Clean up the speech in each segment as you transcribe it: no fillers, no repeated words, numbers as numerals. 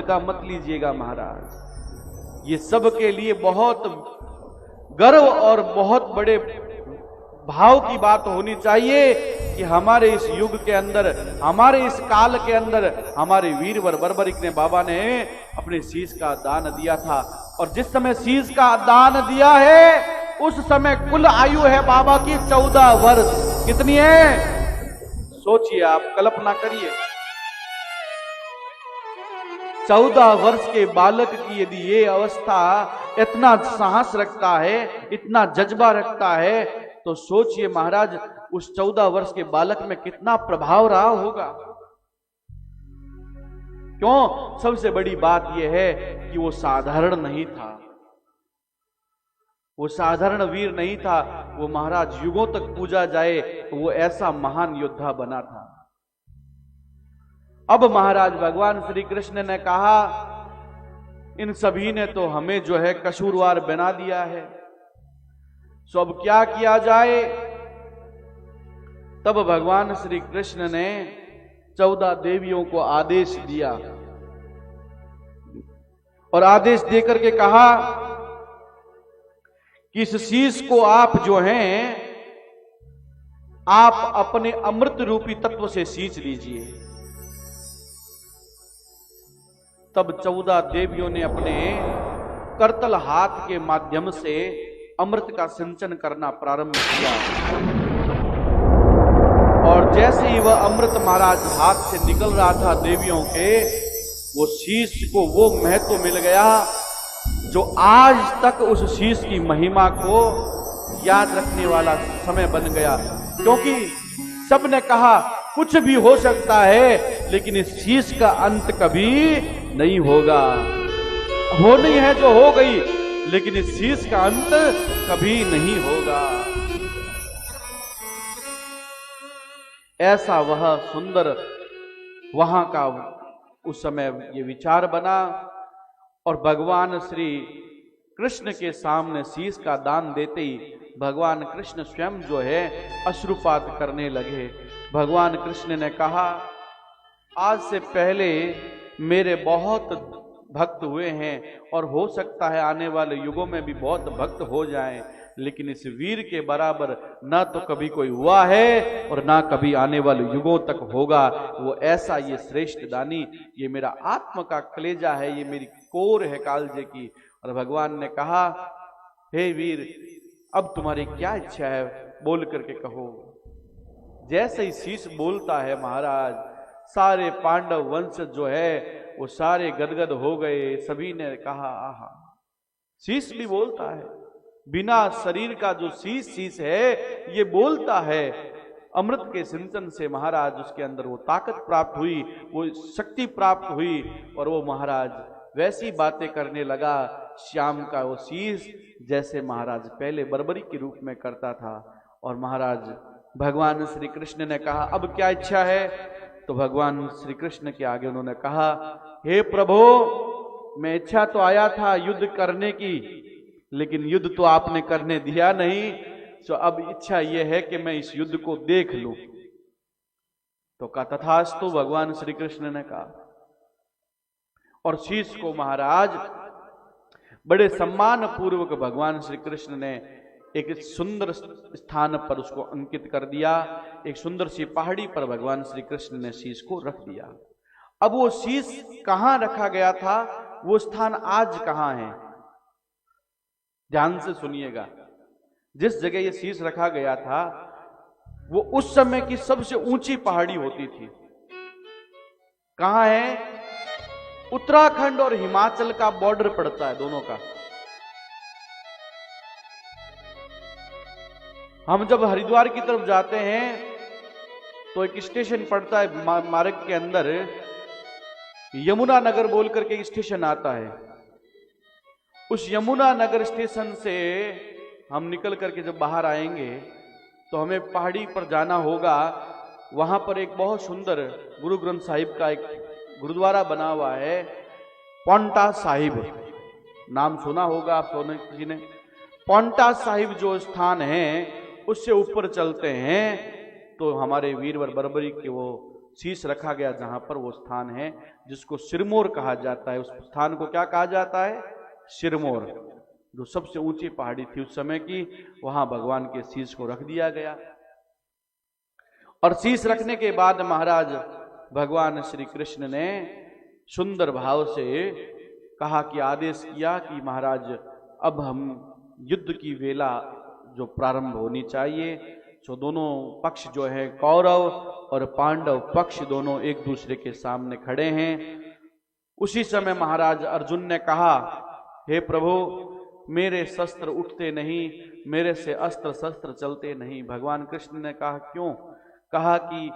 हल्का मत लीजिएगा महाराज। ये सबके लिए बहुत गर्व और बहुत बड़े भाव की बात होनी चाहिए कि हमारे इस युग के अंदर, हमारे इस काल के अंदर हमारे वीरवर बर्बरिक ने, बाबा ने अपने शीश का दान दिया था। और जिस समय शीश का दान दिया है उस समय कुल आयु है बाबा की 14 वर्ष। कितनी है सोचिए आप, कल्पना करिए। 14 वर्ष के बालक की यदि ये अवस्था इतना साहस रखता है, इतना जज्बा रखता है, तो सोचिए महाराज उस 14 वर्ष के बालक में कितना प्रभाव रहा होगा। क्यों? सबसे बड़ी बात यह है कि वो साधारण नहीं था, वो साधारण वीर नहीं था, वो महाराज युगों तक पूजा जाए तो वो ऐसा महान योद्धा बना था। अब महाराज भगवान श्री कृष्ण ने कहा इन सभी ने तो हमें जो है कसूरवार बना दिया है, सो अब क्या किया जाए। तब भगवान श्री कृष्ण ने 14 देवियों को आदेश दिया और आदेश देकर के कहा कि इस शीश को आप जो हैं आप अपने अमृत रूपी तत्व से सींच लीजिए। तब 14 देवियों ने अपने करतल हाथ के माध्यम से अमृत का सिंचन करना प्रारंभ किया और जैसे ही वह अमृत महाराज हाथ से निकल रहा था देवियों के, वो शीश को वो महत्व मिल गया जो आज तक उस शीश की महिमा को याद रखने वाला समय बन गया। क्योंकि सबने कहा कुछ भी हो सकता है लेकिन इस शीश का अंत कभी नहीं होगा। होनी है जो हो गई, लेकिन इस शीश का अंत कभी नहीं होगा। ऐसा वह सुंदर वहां का उस समय ये विचार बना और भगवान श्री कृष्ण के सामने शीश का दान देते ही भगवान कृष्ण स्वयं जो है अश्रुपात करने लगे। भगवान कृष्ण ने कहा आज से पहले मेरे बहुत भक्त हुए हैं और हो सकता है आने वाले युगों में भी बहुत भक्त हो जाएं, लेकिन इस वीर के बराबर ना तो कभी कोई हुआ है और ना कभी आने वाले युगों तक होगा। वो ऐसा ये श्रेष्ठ दानी, ये मेरा आत्म का कलेजा है, ये मेरी कोर है कालजे की। और भगवान ने कहा हे वीर अब तुम्हारी क्या इच्छा है बोल करके कहो। जैसे ही शीश बोलता है महाराज, सारे पांडव वंश जो है वो सारे गदगद हो गए। सभी ने कहा आहा, शीश भी बोलता है, बिना शरीर का जो शीश है ये बोलता है। अमृत के सिंचन से महाराज उसके अंदर वो ताकत प्राप्त हुई, वो शक्ति प्राप्त हुई और वो महाराज वैसी बातें करने लगा श्याम का वो शीश जैसे महाराज पहले बर्बरी के रूप में करता था। और महाराज भगवान श्री कृष्ण ने कहा अब क्या इच्छा है? तो भगवान श्री कृष्ण के आगे उन्होंने कहा हे प्रभु, मैं इच्छा तो आया था युद्ध करने की, लेकिन युद्ध तो आपने करने दिया नहीं, तो अब इच्छा यह है कि मैं इस युद्ध को देख लूं। तो का तथास्तु भगवान श्री कृष्ण ने कहा और शीश को महाराज बड़े सम्मान पूर्वक भगवान श्री कृष्ण ने एक सुंदर स्थान पर उसको अंकित कर दिया। एक सुंदर सी पहाड़ी पर भगवान श्री कृष्ण ने शीश को रख दिया। अब वो शीश कहां रखा गया था, वो स्थान आज कहां है, ध्यान से सुनिएगा। जिस जगह ये शीश रखा गया था वो उस समय की सबसे ऊंची पहाड़ी होती थी। कहां है? उत्तराखंड और हिमाचल का बॉर्डर पड़ता है दोनों का। हम जब हरिद्वार की तरफ जाते हैं तो एक स्टेशन पड़ता है मार्ग के अंदर, यमुना नगर बोल करके स्टेशन आता है। उस यमुना नगर स्टेशन से हम निकल करके जब बाहर आएंगे तो हमें पहाड़ी पर जाना होगा। वहां पर एक बहुत सुंदर गुरु ग्रंथ साहिब का एक गुरुद्वारा बना हुआ है, पौंटा साहिब, नाम सुना होगा आप सोने किसी ने। पौंटा साहिब जो स्थान है उससे ऊपर चलते हैं तो हमारे वीरवर बर्बरी के वो शीश रखा गया जहां पर वो स्थान है जिसको सिरमौर कहा जाता है। उस स्थान को क्या कहा जाता है? सिरमौर, जो सबसे ऊंची पहाड़ी थी उस समय की, वहां भगवान के शीश को रख दिया गया। और शीश रखने के बाद महाराज भगवान श्री कृष्ण ने सुंदर भाव से कहा कि आदेश किया कि महाराज अब हम युद्ध की वेला जो प्रारंभ होनी चाहिए, तो दोनों पक्ष जो है कौरव और पांडव पक्ष दोनों एक दूसरे के सामने खड़े हैं। उसी समय महाराज अर्जुन ने कहा, हे प्रभु मेरे शस्त्र उठते नहीं, मेरे से अस्त्र शस्त्र चलते नहीं। भगवान कृष्ण ने कहा क्यों? कहा कि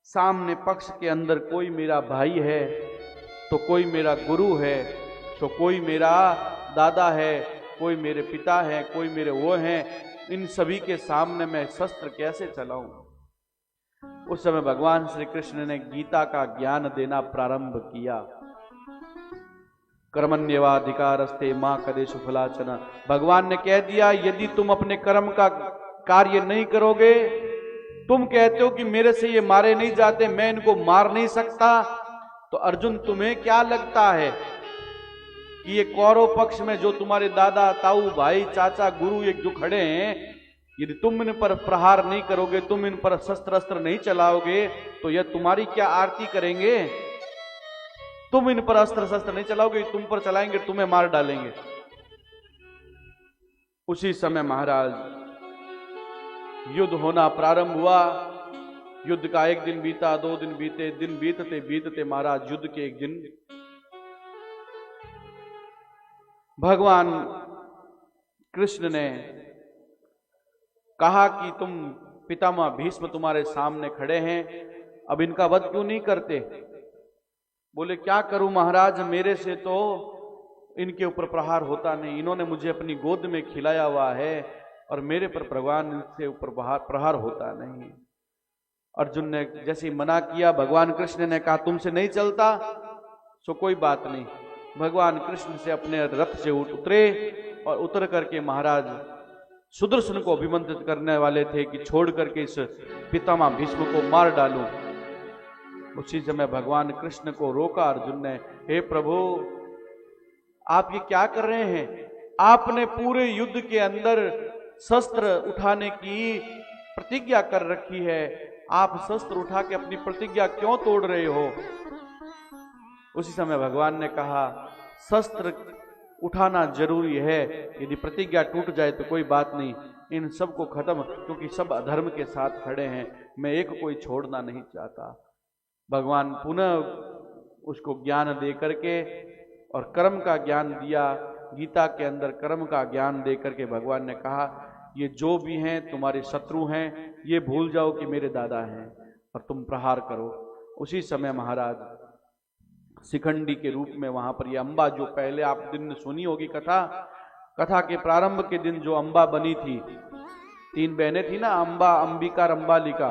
सामने पक्ष के अंदर कोई मेरा भाई है, तो कोई मेरा गुरु है, तो कोई मेरा दादा है, कोई मेरे पिता है, कोई मेरे वो हैं, इन सभी के सामने मैं शस्त्र कैसे चलाऊं? उस समय भगवान श्री कृष्ण ने गीता का ज्ञान देना प्रारंभ किया। कर्मण्येवाधिकारस्ते मां कदेषु फलाचन। भगवान ने कह दिया यदि तुम अपने कर्म का कार्य नहीं करोगे, तुम कहते हो कि मेरे से ये मारे नहीं जाते, मैं इनको मार नहीं सकता, तो अर्जुन तुम्हें क्या लगता है कि ये कौरव पक्ष में जो तुम्हारे दादा ताऊ भाई चाचा गुरु एक जो खड़े हैं, यदि तुम इन पर प्रहार नहीं करोगे, तुम इन पर शस्त्र अस्त्र नहीं चलाओगे, तो यह तुम्हारी क्या आरती करेंगे? तुम इन पर अस्त्र शस्त्र नहीं चलाओगे, तुम पर चलाएंगे, तुम्हें मार डालेंगे। उसी समय महाराज युद्ध होना प्रारंभ हुआ। युद्ध का एक दिन बीता, 2 दिन बीते, दिन बीतते बीतते महाराज युद्ध के एक दिन भगवान कृष्ण ने कहा कि तुम पितामह भीष्म तुम्हारे सामने खड़े हैं, अब इनका वध क्यों नहीं करते? बोले क्या करूं महाराज, मेरे से तो इनके ऊपर प्रहार होता नहीं, इन्होंने मुझे अपनी गोद में खिलाया हुआ है और मेरे पर भगवान से ऊपर प्रहार होता नहीं। अर्जुन ने जैसे ही मना किया, भगवान कृष्ण ने कहा तुमसे नहीं चलता, सो कोई बात नहीं। भगवान कृष्ण से अपने रथ से उतरे और उतर करके महाराज सुदर्शन को अभिमंत्रित करने वाले थे कि छोड़ करके इस पितामह भीष्म को मार डालूं। उसी समय भगवान कृष्ण को रोका अर्जुन ने, हे प्रभु आप ये क्या कर रहे हैं? आपने पूरे युद्ध के अंदर शस्त्र उठाने की प्रतिज्ञा कर रखी है, आप शस्त्र उठा के अपनी प्रतिज्ञा क्यों तोड़ रहे हो? उसी समय भगवान ने कहा शस्त्र उठाना जरूरी है, यदि प्रतिज्ञा टूट जाए तो कोई बात नहीं, इन सब को खत्म, क्योंकि सब अधर्म के साथ खड़े हैं, मैं एक कोई छोड़ना नहीं चाहता। भगवान पुनः उसको ज्ञान दे करके और कर्म का ज्ञान दिया। गीता के अंदर कर्म का ज्ञान दे करके भगवान ने कहा ये जो भी हैं तुम्हारे शत्रु हैं, ये भूल जाओ कि मेरे दादा हैं और तुम प्रहार करो। उसी समय महाराज शिखंडी के रूप में वहां पर ये अम्बा, जो पहले आप दिन में सुनी होगी कथा के प्रारंभ के दिन जो अम्बा बनी थी, 3 बहनें थी ना, अम्बा, अंबिका, अंबालिका,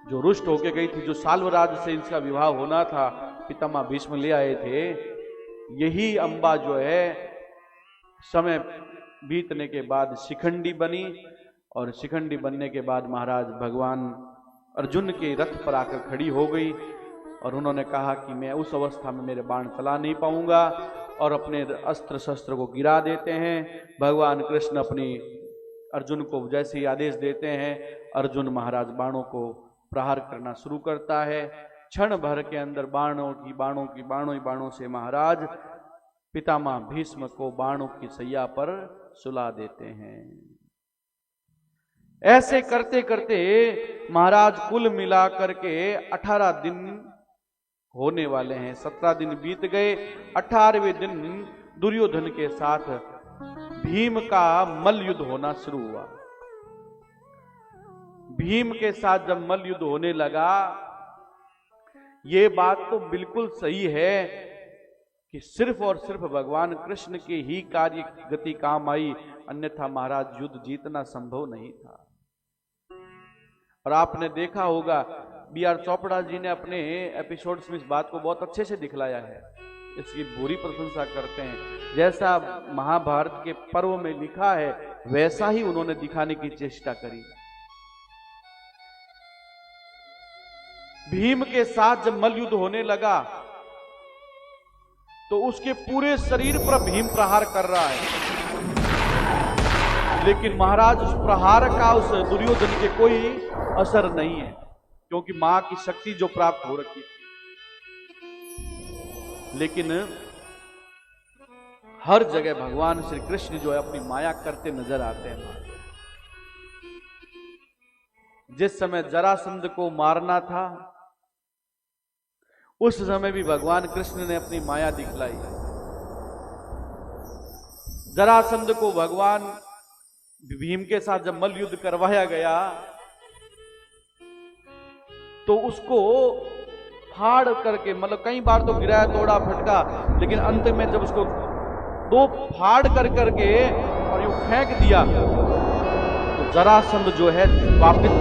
जो रुष्ट होके गई थी, जो साल्वराज से इनका विवाह होना था, पितामह भीष्म ले आए थे, यही अम्बा जो है समय बीतने के बाद शिखंडी बनी। और शिखंडी बनने के बाद महाराज भगवान अर्जुन के रथ पर आकर खड़ी हो गई और उन्होंने कहा कि मैं उस अवस्था में मेरे बाण चला नहीं पाऊंगा, और अपने अस्त्र शस्त्र को गिरा देते हैं। भगवान कृष्ण अपनी अर्जुन को जैसे ही आदेश देते हैं, अर्जुन महाराज बाणों को प्रहार करना शुरू करता है। क्षण भर के अंदर बाणों से महाराज पितामह भीष्म को बाणों की सैया पर सुला देते हैं। ऐसे करते करते महाराज कुल मिला करके 18 दिन होने वाले हैं। 17 दिन बीत गए, 18वें दिन दुर्योधन के साथ भीम का मल्ल युद्ध होना शुरू हुआ। भीम के साथ जब मल्ल युद्ध होने लगा, ये बात तो बिल्कुल सही है कि सिर्फ और सिर्फ भगवान कृष्ण के ही कार्य गति काम आई, अन्यथा महाराज युद्ध जीतना संभव नहीं था। और आपने देखा होगा B.R. चोपड़ा जी ने अपने एपिसोड्स में इस बात को बहुत अच्छे से दिखलाया है, इसकी बुरी प्रशंसा करते हैं। जैसा महाभारत के पर्व में लिखा है वैसा ही उन्होंने दिखाने की चेष्टा करी। भीम के साथ जब मल्ल युद्ध होने लगा तो उसके पूरे शरीर पर भीम प्रहार कर रहा है, लेकिन महाराज उस प्रहार का उस दुर्योधन के कोई असर नहीं है, क्योंकि मां की शक्ति जो प्राप्त हो रखी थी। लेकिन हर जगह भगवान श्री कृष्ण जो है अपनी माया करते नजर आते हैं। जिस समय जरासंध को मारना था उस समय भी भगवान कृष्ण ने अपनी माया दिखलाई। जरासंध को भगवान भीम के साथ जब मल्ल युद्ध करवाया गया तो उसको फाड़ करके, मतलब कई बार तो गिराया तोड़ा फटका, लेकिन अंत में जब उसको दो फाड़ कर करके और यूं फेंक दिया तो जरासंध जो है वापिस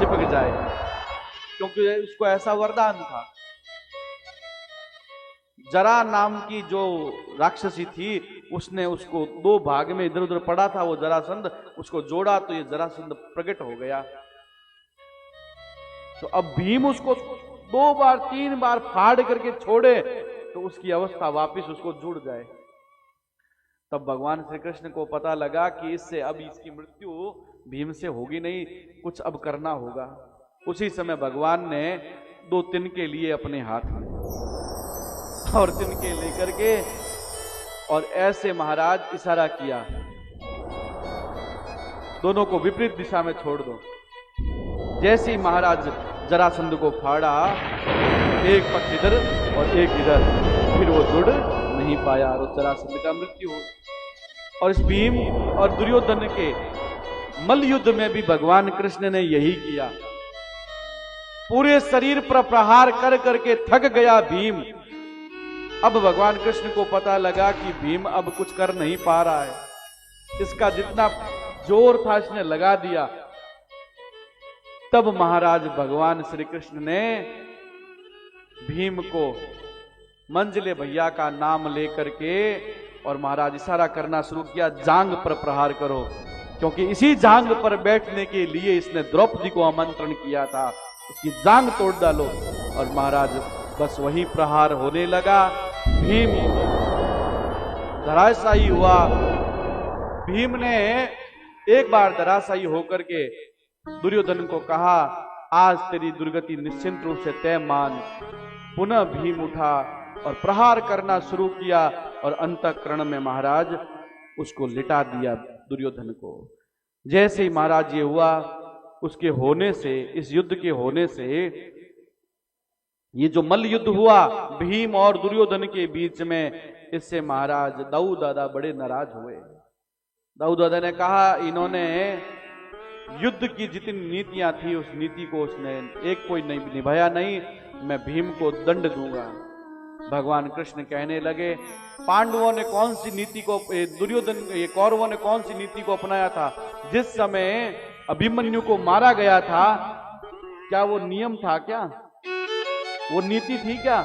चिपक जाए, क्योंकि उसको ऐसा वरदान था। जरा नाम की जो राक्षसी थी उसने उसको दो भाग में इधर उधर पड़ा था वो जरासंध, उसको जोड़ा तो ये जरासंध प्रकट हो गया। तो अब भीम उसको 2 बार 3 बार फाड़ करके छोड़े तो उसकी अवस्था वापिस उसको जुड़ जाए। तब भगवान श्री कृष्ण को पता लगा कि इससे अब इसकी मृत्यु भीम से होगी नहीं, कुछ अब करना होगा। उसी समय भगवान ने 2 तिनके लिए अपने हाथ में और तिनके लेकर के और ऐसे महाराज इशारा किया, दोनों को विपरीत दिशा में छोड़ दो। जैसे ही महाराज जरासंध को फाड़ा, एक पक्ष इधर और एक इधर, फिर वो जुड़ नहीं पाया और जरासंध का मृत्यु हो। और इस भीम और दुर्योधन के मल्ल युद्ध में भी भगवान कृष्ण ने यही किया। पूरे शरीर पर प्रहार कर करके थक गया भीम। अब भगवान कृष्ण को पता लगा कि भीम अब कुछ कर नहीं पा रहा है, इसका जितना जोर था इसने लगा दिया। तब महाराज भगवान श्री कृष्ण ने भीम को मंजले भैया का नाम लेकर के और महाराज इशारा करना शुरू किया, जांग पर प्रहार करो, क्योंकि इसी जांग पर बैठने के लिए इसने द्रौपदी को आमंत्रण किया था, उसकी जांग तोड़ डालो। और महाराज बस वही प्रहार होने लगा। भीम धराशायी हुआ। भीम ने एक बार धराशायी होकर के दुर्योधन को कहा, आज तेरी दुर्गति निश्चिंत रूप से तय मान। पुनः भीम उठा और प्रहार करना शुरू किया और अंतःकरण में महाराज उसको लिटा दिया दुर्योधन को। जैसे ही महाराज ये हुआ, उसके होने से, इस युद्ध के होने से, ये जो मल्ल युद्ध हुआ भीम और दुर्योधन के बीच में, इससे महाराज दाऊ दादा बड़े नाराज हुए। दाऊ दादा ने कहा, इन्होंने युद्ध की जितनी नीतियां थी उस नीति को उसने एक कोई नहीं निभाया नहीं, मैं भीम को दंड दूंगा। भगवान कृष्ण कहने लगे, पांडवों ने कौन सी नीति को, दुर्योधन कौरवों ने कौन सी नीति को अपनाया था? जिस समय अभिमन्यु को मारा गया था, क्या वो नियम था? क्या वो नीति थी? क्या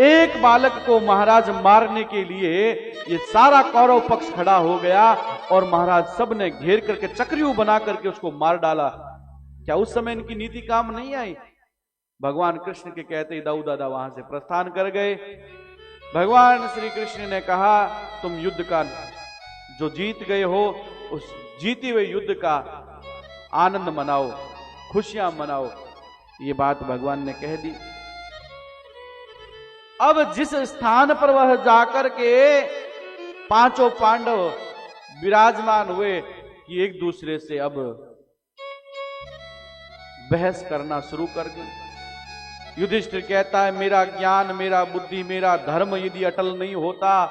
एक बालक को महाराज मारने के लिए ये सारा कौरव पक्ष खड़ा हो गया और महाराज सब ने घेर करके चक्रव्यूह बना करके उसको मार डाला। क्या उस समय इनकी नीति काम नहीं आई? भगवान कृष्ण के कहते ही दाऊ दादा वहां से प्रस्थान कर गए। भगवान श्री कृष्ण ने कहा, तुम युद्ध का जो जीत गए हो उस जीते हुए युद्ध का आनंद मनाओ, खुशियां मनाओ। ये बात भगवान ने कह दी। अब जिस स्थान पर वह जाकर के पांचों पांडव विराजमान हुए कि एक दूसरे से अब बहस करना शुरू कर दी। युधिष्ठिर कहता है, मेरा ज्ञान, मेरा बुद्धि, मेरा धर्म यदि अटल नहीं होता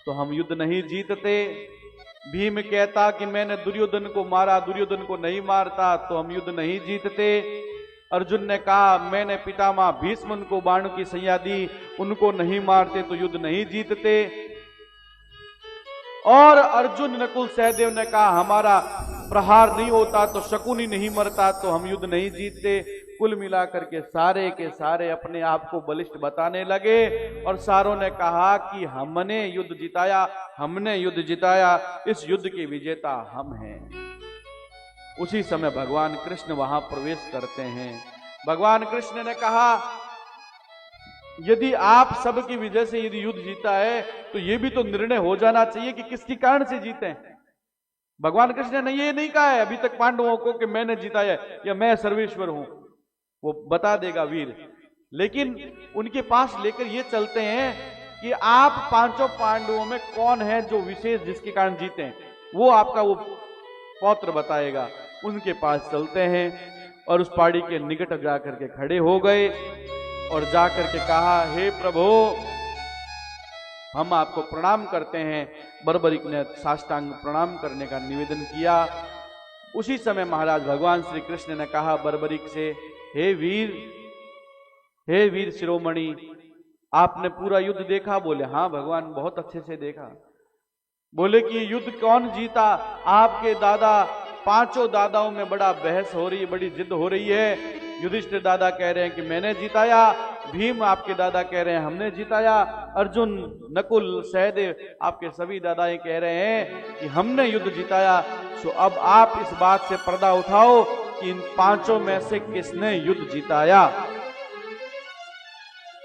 तो हम युद्ध नहीं जीतते। भीम कहता कि मैंने दुर्योधन को मारा, दुर्योधन को नहीं मारता तो हम युद्ध नहीं जीतते। अर्जुन ने कहा, मैंने पितामह भीष्म को बाणों की सैया दी, उनको नहीं मारते तो युद्ध नहीं जीतते। और अर्जुन, नकुल, सहदेव ने कहा, हमारा प्रहार नहीं होता तो शकुनी नहीं मरता तो हम युद्ध नहीं जीतते। कुल मिलाकर के सारे अपने आप को बलिष्ठ बताने लगे और सारों ने कहा कि हमने युद्ध जिताया, हमने युद्ध जिताया, इस युद्ध के विजेता हम हैं। उसी समय भगवान कृष्ण वहां प्रवेश करते हैं। भगवान कृष्ण ने कहा, यदि आप सबकी वजह से यदि युद्ध जीता है तो यह भी तो निर्णय हो जाना चाहिए कि किसके कारण से जीते हैं। भगवान कृष्ण ने ये नहीं कहा है अभी तक पांडवों को कि मैंने जिताया या मैं सर्वेश्वर हूं, वो बता देगा वीर। लेकिन उनके पास लेकर ये चलते हैं कि आप पांचों पांडवों में कौन है जो विशेष जिसके कारण जीते हैं, वो आपका वो पौत्र बताएगा। उनके पास चलते हैं और उस पहाड़ी के निकट जाकर के खड़े हो गए और जाकर के कहा, हे प्रभु हम आपको प्रणाम करते हैं। बर्बरीक ने साष्टांग प्रणाम करने का निवेदन किया। उसी समय महाराज भगवान श्री कृष्ण ने कहा बर्बरीक से, हे वीर शिरोमणि, आपने पूरा युद्ध देखा? बोले हाँ भगवान, बहुत अच्छे से देखा। बोले कि युद्ध कौन जीता? आपके दादा, पांचों दादाओं में बड़ा बहस हो रही है, बड़ी जिद हो रही है। युधिष्ठिर दादा कह रहे हैं कि मैंने जिताया, भीम आपके दादा कह रहे हैं हमने जिताया, अर्जुन, नकुल, सहदेव आपके सभी दादाएं कह रहे हैं कि हमने युद्ध जिताया। सो अब आप इस बात से पर्दा उठाओ कि इन पांचों में से किसने युद्ध जिताया।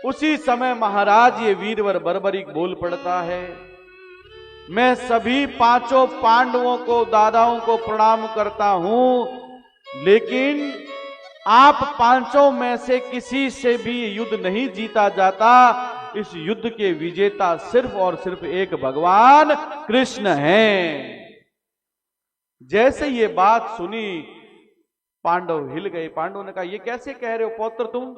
उसी समय महाराज ये वीरवर बर्बरीक बोल पड़ता है, मैं सभी पांचों पांडवों को, दादाओं को प्रणाम करता हूं, लेकिन आप पांचों में से किसी से भी युद्ध नहीं जीता जाता। इस युद्ध के विजेता सिर्फ और सिर्फ एक भगवान कृष्ण हैं। जैसे ये बात सुनी पांडव हिल गए। पांडवों ने कहा, ये कैसे कह रहे हो पौत्र तुम?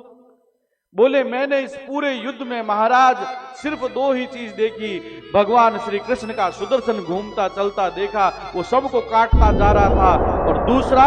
बोले मैंने इस पूरे युद्ध में महाराज सिर्फ दो ही चीज देखी, भगवान श्री कृष्ण का सुदर्शन घूमता चलता देखा, वो सबको काटता जा रहा था, और दूसरा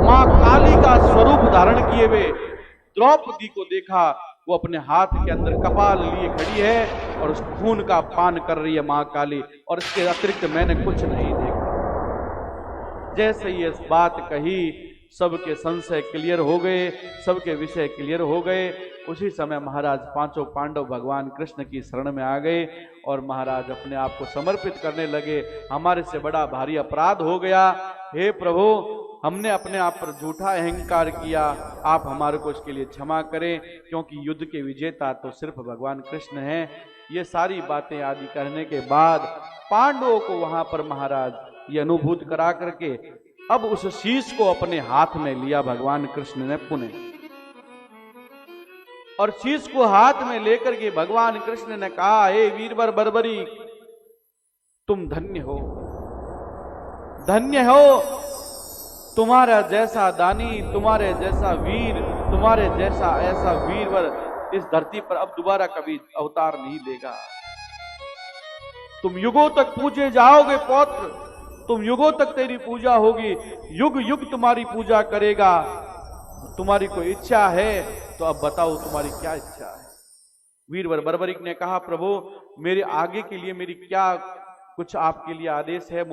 मां काली का स्वरूप धारण किए हुए द्रौपदी को देखा, वो अपने हाथ के अंदर कपाल लिए खड़ी है और उस खून का पान कर रही है मां काली, और इसके अतिरिक्त मैंने कुछ नहीं देखा। जैसे ये बात कही सबके संशय क्लियर हो गए, सबके विषय क्लियर हो गए। उसी समय महाराज पांचों पांडव भगवान कृष्ण की शरण में आ गए और महाराज अपने आप को समर्पित करने लगे। हमारे से बड़ा भारी अपराध हो गया, हे प्रभु हमने अपने आप पर झूठा अहंकार किया, आप हमारे को इसके लिए क्षमा करें, क्योंकि युद्ध के विजेता तो सिर्फ भगवान कृष्ण हैं। ये सारी बातें आदि करने के बाद पांडवों को वहां पर महाराज ये अनुभूत करा करके अब उस शीश को अपने हाथ में लिया भगवान कृष्ण ने पुनः, और शीश को हाथ में लेकर के भगवान कृष्ण ने कहा, हे वीरवर बर्बरीक, तुम धन्य हो, धन्य हो, तुम्हारा जैसा दानी, तुम्हारे जैसा वीर, तुम्हारे जैसा ऐसा वीरवर इस धरती पर अब दोबारा कभी अवतार नहीं लेगा। तुम युगों तक पूजे जाओगे पौत्र, तुम युगों तक तेरी पूजा होगी, युग युग तुम्हारी पूजा करेगा। तुम्हारी कोई इच्छा है तो अब बताओ तुम्हारी क्या इच्छा है? वीरवर बर्बरीक ने कहा, प्रभु मेरे आगे के लिए मेरी क्या कुछ आपके लिए आदेश है?